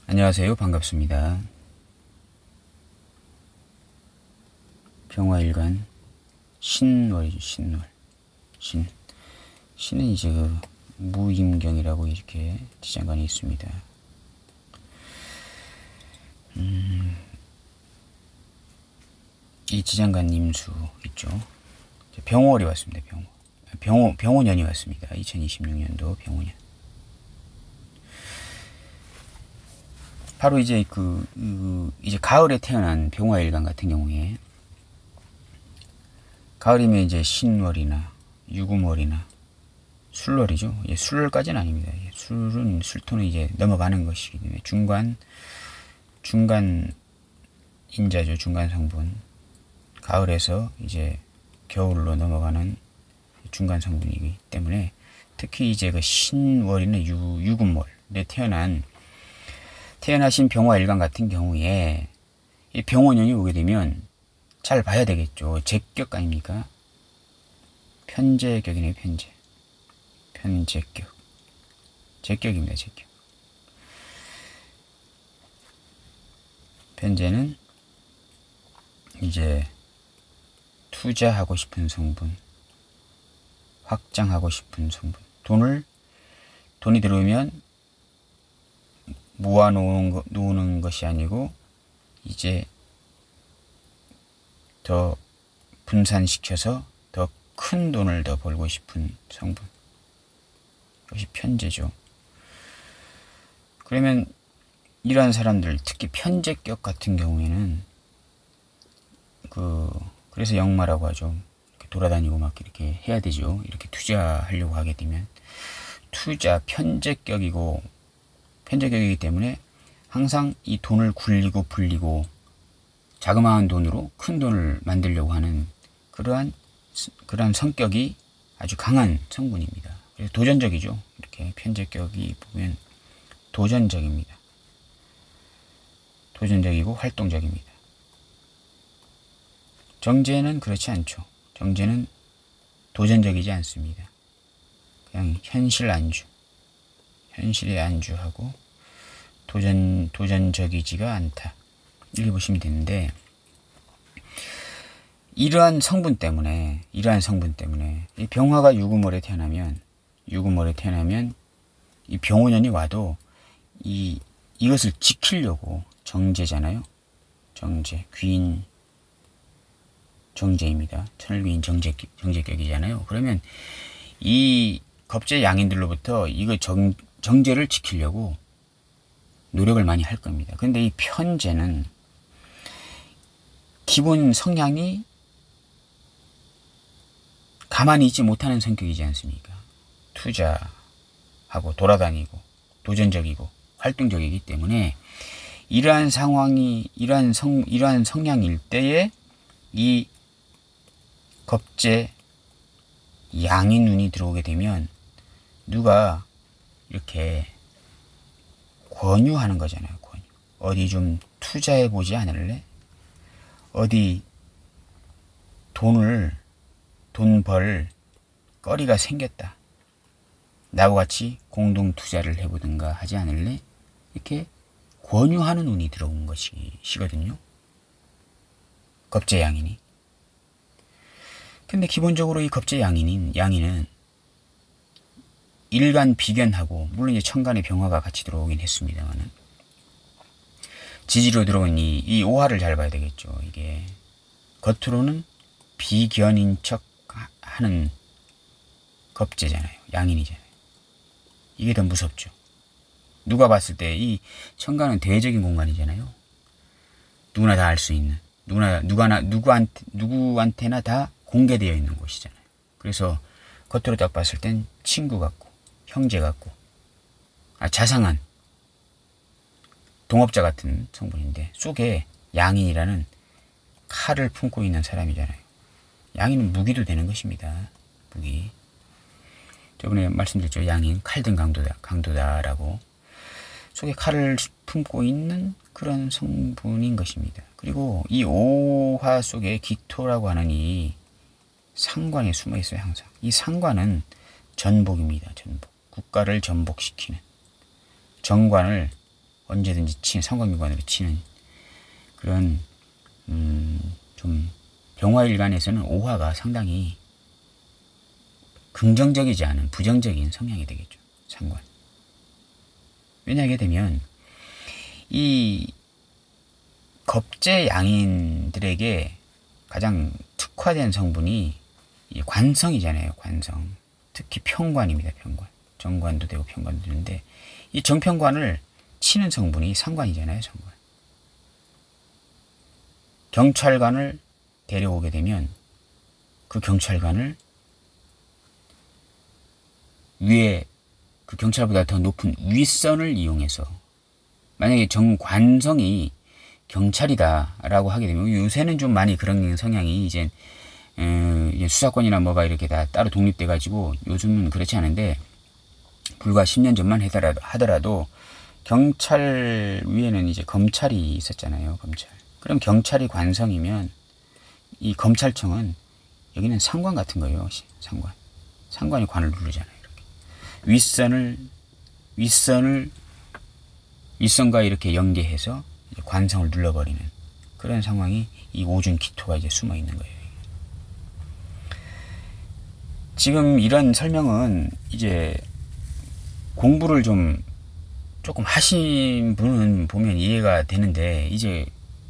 안녕하세요. 반갑습니다. 병화일간 신월이죠. 신월. 신은 이제 그 무임경이라고 이렇게 지장간이 있습니다. 이 지장간 임수 있죠. 병월이 왔습니다. 병호년이 왔습니다. 2026년도 병호년. 바로 이제 이제 가을에 태어난 병화일간 같은 경우에, 가을이면 이제 신월이나 유금월이나 술월이죠. 예, 술월까지는 아닙니다. 예, 술토는 이제 넘어가는 것이기 때문에 중간 인자죠. 중간 성분. 가을에서 이제 겨울로 넘어가는 중간 성분이기 때문에, 특히 이제 그 신월이나 유금월에 태어나신 병화일간 같은 경우에 이 병원년이 오게 되면 잘 봐야 되겠죠. 제격 아닙니까? 편제격이네요. 편제격. 제격입니다. 제격. 편제는 이제 투자하고 싶은 성분, 확장하고 싶은 성분. 돈이 들어오면 모아놓는 것이 아니고 이제 더 분산시켜서 더 큰 돈을 더 벌고 싶은 성분. 이것이 편제죠. 그러면 이러한 사람들, 특히 편제격 같은 경우에는 그래서 역마라고 하죠. 이렇게 돌아다니고 막 이렇게 해야 되죠. 이렇게 투자하려고 하게 되면 편제격이기 때문에 항상 이 돈을 굴리고 불리고 자그마한 돈으로 큰 돈을 만들려고 하는 그러한 성격이 아주 강한 성분입니다. 그래서 도전적이죠. 이렇게 편제격이 보면 도전적입니다. 도전적이고 활동적입니다. 정제는 그렇지 않죠. 정제는 도전적이지 않습니다. 그냥 현실에 안주하고 도전적이지가 않다. 이렇게 보시면 되는데, 이러한 성분 때문에 이 병화가 유금월에 태어나면 이 병호년이 와도 이것을 지키려고, 정제잖아요. 귀인 정제입니다. 천을귀인 정제격이잖아요. 그러면 이 겁제 양인들로부터 이거 정제를 지키려고 노력을 많이 할 겁니다. 근데 이 편제는 기본 성향이 가만히 있지 못하는 성격이지 않습니까? 투자하고 돌아다니고 도전적이고 활동적이기 때문에 이러한 성향일 때에 이 겁제 양의 눈이 들어오게 되면 누가 이렇게 권유하는 거잖아요. 어디 좀 투자해 보지 않을래? 어디 돈 벌 거리가 생겼다. 나와 같이 공동 투자를 해보든가 하지 않을래? 이렇게 권유하는 운이 들어온 것이거든요. 겁제 양인이. 근데 기본적으로 이 겁제 양인은 일간 비견하고, 물론 이제 천간의 병화가 같이 들어오긴 했습니다만은, 지지로 들어온 이 오화를 잘 봐야 되겠죠. 이게 겉으로는 비견인 척 하는 겁제잖아요. 양인이잖아요. 이게 더 무섭죠. 누가 봤을 때 이 천간은 대외적인 공간이잖아요. 누구나 다 알 수 있는, 누구한테나 다 공개되어 있는 곳이잖아요. 그래서 겉으로 딱 봤을 땐 친구 같고 형제 같고 자상한 동업자 같은 성분인데, 속에 양인이라는 칼을 품고 있는 사람이잖아요. 양인은 무기도 되는 것입니다. 무기. 저번에 말씀드렸죠. 양인 칼등 강도다라고. 속에 칼을 품고 있는 그런 성분인 것입니다. 그리고 이 오화 속에 기토라고 하는 이 상관에 숨어 있어요. 항상 이 상관은 전복입니다. 전복. 국가를 전복시키는, 정관을 언제든지 치는 상관기관으로 치는 그런 좀 병화일간에서는 오화가 상당히 긍정적이지 않은 부정적인 성향이 되겠죠. 상관. 왜냐하게 되면 이 겁재 양인들에게 가장 특화된 성분이 이 관성이잖아요. 관성. 특히 편관입니다. 편관. 정관도 되고 편관도 되는데 이 정편관을 치는 성분이 상관이잖아요. 상관. 경찰관을 데려오게 되면 그 경찰관을 위에 그 경찰보다 더 높은 윗선을 이용해서 만약에 정관성이 경찰이다라고 하게 되면 요새는 좀 많이 그런 성향이 이제 수사권이나 뭐가 이렇게 다 따로 독립돼 가지고 요즘은 그렇지 않은데 불과 10년 전만 하더라도 경찰 위에는 이제 검찰이 있었잖아요. 검찰. 그럼 경찰이 관성이면 이 검찰청은 여기는 상관 같은 거예요. 상관. 상관이 관을 누르잖아요. 이렇게. 윗선과 이렇게 연계해서 관성을 눌러버리는 그런 상황이 이 오준 기토가 이제 숨어 있는 거예요. 지금 이런 설명은 이제 공부를 조금 하신 분은 보면 이해가 되는데 이제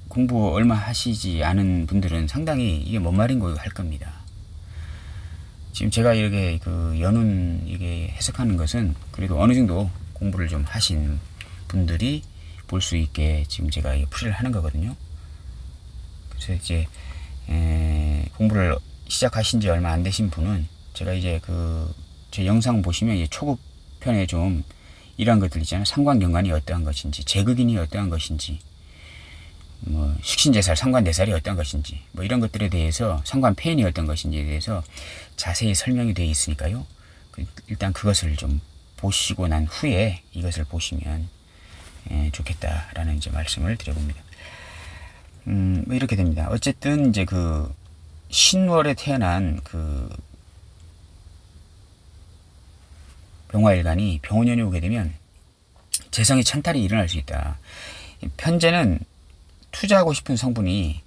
공부 얼마 하시지 않은 분들은 상당히 이게 뭔 말인 거 할 겁니다. 지금 제가 이렇게 그 연운 이게 해석하는 것은 그래도 어느 정도 공부를 좀 하신 분들이 볼 수 있게 지금 제가 풀이를 하는 거거든요. 그래서 이제 공부를 시작하신 지 얼마 안 되신 분은 제가 이제 그 제 영상 보시면 이제 초급 편에 좀 이런 것들 있잖아요. 상관경관이 어떠한 것인지, 제극인이 어떠한 것인지, 뭐 식신제살, 상관대살이 어떠한 것인지, 뭐 이런 것들에 대해서 상관폐인이 어떤 것인지에 대해서 자세히 설명이 되어 있으니까요. 일단 그것을 좀 보시고 난 후에 이것을 보시면 좋겠다라는 이제 말씀을 드려봅니다. 뭐 이렇게 됩니다. 어쨌든 이제 그 신월에 태어난 그 병화일간이 병원년이 오게 되면 재성의 찬탈이 일어날 수 있다. 편재는 투자하고 싶은 성분이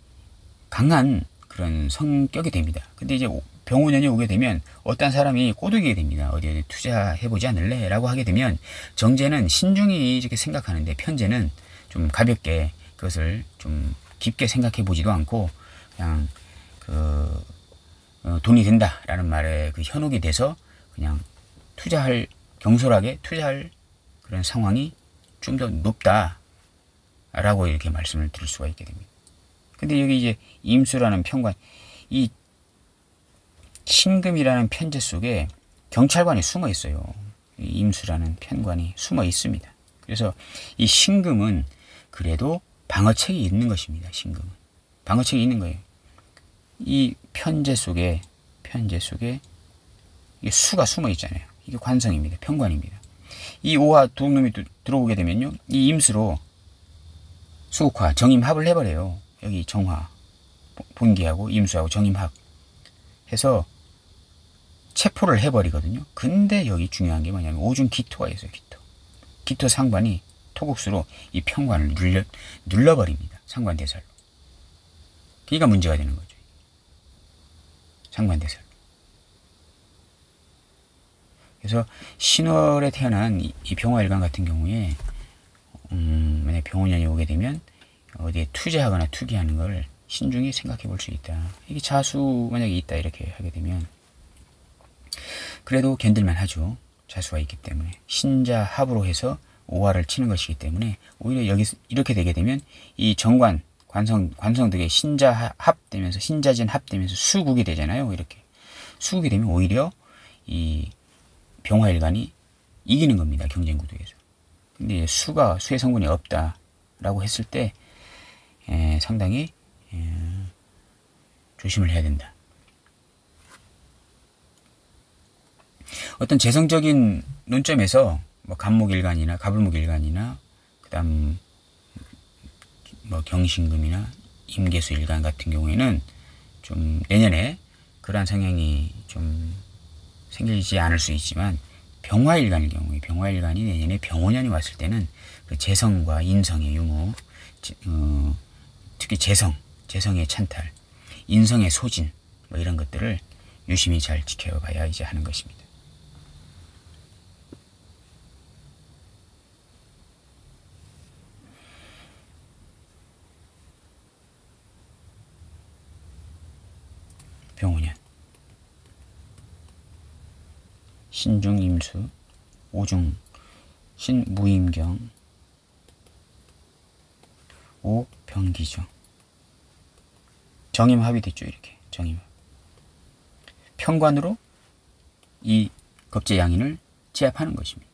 강한 그런 성격이 됩니다. 근데 이제 병원년이 오게 되면 어떤 사람이 꼬드기게 됩니다. 어디 투자해보지 않을래? 라고 하게 되면 정제는 신중히 이렇게 생각하는데 편재는 좀 가볍게 그것을 좀 깊게 생각해보지도 않고 그냥 돈이 된다라는 말에 그 현혹이 돼서 그냥 경솔하게 투자할 그런 상황이 좀 더 높다라고 이렇게 말씀을 드릴 수가 있게 됩니다. 근데 여기 이제 임수라는 편관, 이 신금이라는 편제 속에 경찰관이 숨어 있어요. 이 임수라는 편관이 숨어 있습니다. 그래서 이 신금은 그래도 방어책이 있는 것입니다. 신금은. 방어책이 있는 거예요. 이 편제 속에 이게 수가 숨어 있잖아요. 이게 관성입니다. 편관입니다. 이 오화 도둑놈이 들어오게 되면요. 이 임수로 수국화, 정임합을 해버려요. 여기 정화, 본기하고 임수하고 정임합 해서 체포를 해버리거든요. 근데 여기 중요한 게 뭐냐면 오중 기토가 있어요. 기토 상관이 토국수로 이 편관을 눌러버립니다. 상관대살로. 그러니까 문제가 되는 거죠. 상관대살로. 그래서 신월에 태어난 이 병화일간 같은 경우에 만약 병원년이 오게 되면 어디에 투자하거나 투기하는 걸 신중히 생각해 볼 수 있다. 이게 자수 만약에 있다 이렇게 하게 되면 그래도 견딜만 하죠. 자수가 있기 때문에 신자합으로 해서 오화를 치는 것이기 때문에 오히려 여기 이렇게 되게 되면 이 정관 관성득의 신자합 되면서 신자진 합되면서 수국이 되잖아요. 이렇게 수국이 되면 오히려 이 병화일간이 이기는 겁니다. 경쟁구도에서. 근데 수의 성분이 없다라고 했을 때 상당히 조심을 해야 된다. 어떤 재성적인 논점에서 뭐 간목일간이나 가불목일간이나 그다음 뭐 경신금이나 임계수일간 같은 경우에는 좀 내년에 그러한 성향이 좀 생기지 않을 수 있지만 병화일간의 경우에 병화일간이 내년에 병원년이 왔을 때는 그 재성과 인성의 유무, 특히 재성의 찬탈, 인성의 소진 뭐 이런 것들을 유심히 잘 지켜봐야 이제 하는 것입니다. 병원년 신중 임수, 오중 신무임경, 오 병기죠. 정임합이 됐죠. 이렇게 정임합. 편관으로 이 겁재양인을 제압하는 것입니다.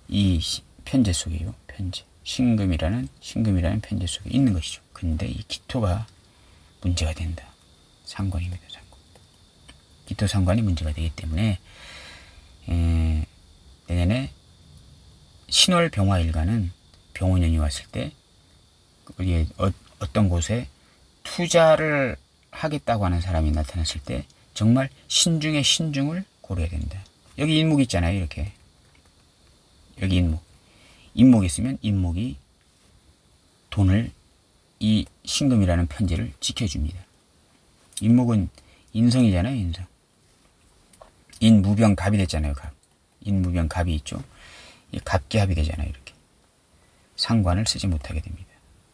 이 편제 속에요. 편제. 신금이라는 편제 속에 있는 것이죠. 근데 이 기토가 문제가 된다. 상관입니다. 상관. 기토 상관이 문제가 되기 때문에 내년에 신월 병화일간은 병원년이 왔을 때 우리의 어떤 곳에 투자를 하겠다고 하는 사람이 나타났을 때 정말 신중의 신중을 고려해야 된다. 여기 인목이 있잖아요. 이렇게. 여기 인목이 있으면 인목이 돈을 이 신금이라는 편제를 지켜줍니다. 인목은 인성이잖아요. 인성. 인무병갑이 됐잖아요. 갑. 인무병갑이 있죠. 이 갑기합이 되잖아요. 이렇게. 상관을 쓰지 못하게 됩니다.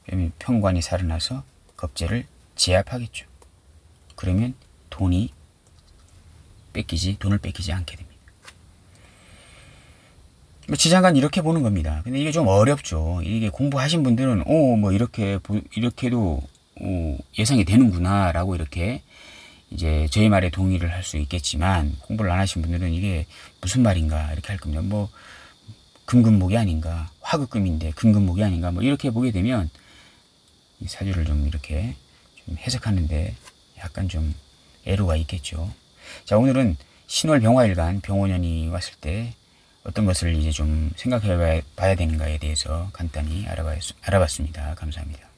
그러면 편관이 살아나서 겁재를 제압하겠죠. 그러면 돈을 뺏기지 않게 됩니다. 지장간 이렇게 보는 겁니다. 근데 이게 좀 어렵죠. 이게 공부하신 분들은 뭐 이렇게도 예상이 되는구나 라고 이렇게 이제 저희 말에 동의를 할 수 있겠지만, 공부를 안 하신 분들은 이게 무슨 말인가 이렇게 할 겁니다. 뭐 금금목이 아닌가, 화급금인데 금금목이 아닌가, 뭐 이렇게 보게 되면 이 사주를 좀 이렇게 좀 해석하는데 약간 좀 애로가 있겠죠. 자, 오늘은 신월 병화일간 병원년이 왔을 때 어떤 것을 이제 좀 생각해 봐야 되는가에 대해서 간단히 알아봤습니다. 감사합니다.